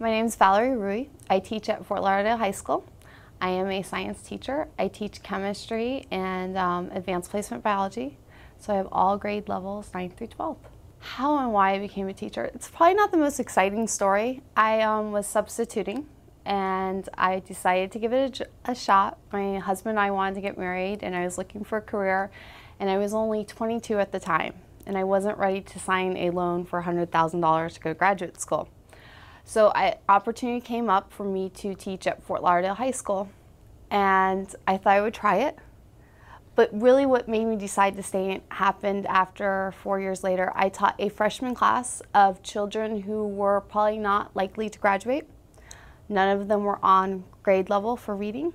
My name is Valerie Ruwe. I teach at Fort Lauderdale High School. I am a science teacher. I teach chemistry and advanced placement biology. So I have all grade levels 9 through 12. How and why I became a teacher. It's probably not the most exciting story. I was substituting and I decided to give it a shot. My husband and I wanted to get married and I was looking for a career, and I was only 22 at the time and I wasn't ready to sign a loan for $100,000 to go to graduate school. So opportunity came up for me to teach at Fort Lauderdale High School, and I thought I would try it. But really what made me decide to stay happened after 4 years later. I taught a freshman class of children who were probably not likely to graduate. None of them were on grade level for reading.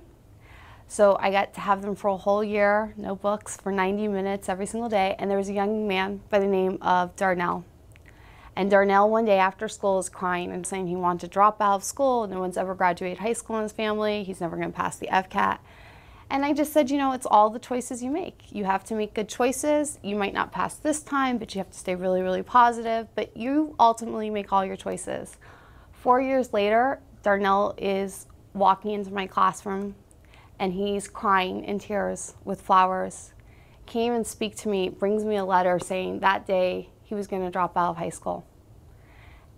So I got to have them for a whole year, no books, for 90 minutes every single day. And there was a young man by the name of Darnell. And Darnell one day after school was crying and saying he wanted to drop out of school. No one's ever graduated high school in his family. He's never going to pass the FCAT. And I just said, you know, it's all the choices you make. You have to make good choices. You might not pass this time, but you have to stay really, really positive. But you ultimately make all your choices. 4 years later, Darnell is walking into my classroom and he's crying in tears with flowers. Can't even speak to me, brings me a letter saying that day he was going to drop out of high school.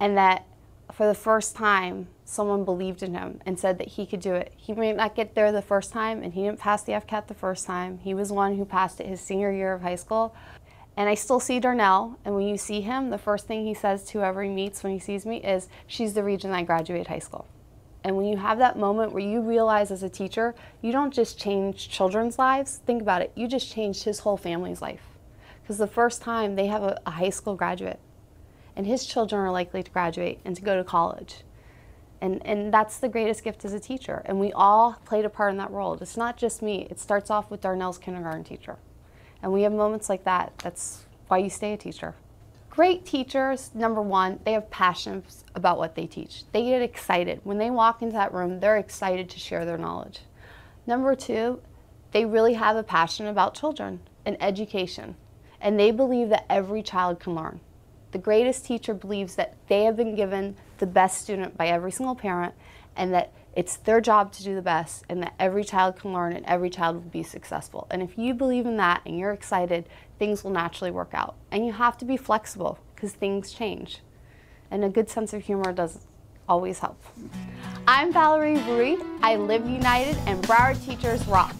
And that for the first time, someone believed in him and said that he could do it. He may not get there the first time, and he didn't pass the FCAT the first time. He was one who passed it his senior year of high school. And I still see Darnell, and when you see him, the first thing he says to whoever he meets when he sees me is, "She's the reason I graduated high school." And when you have that moment where you realize as a teacher, you don't just change children's lives, think about it, you just changed his whole family's life. Because the first time they have a high school graduate, and his children are likely to graduate and to go to college. And that's the greatest gift as a teacher. And we all played a part in that role. It's not just me. It starts off with Darnell's kindergarten teacher. And we have moments like that. That's why you stay a teacher. Great teachers, number one, they have passion about what they teach. They get excited. When they walk into that room, they're excited to share their knowledge. Number two, they really have a passion about children and education. And they believe that every child can learn. The greatest teacher believes that they have been given the best student by every single parent, and that it's their job to do the best, and that every child can learn and every child will be successful. And if you believe in that and you're excited, things will naturally work out. And you have to be flexible because things change. And a good sense of humor does always help. I'm Valerie Ruwe. I live united, and Broward teachers rock.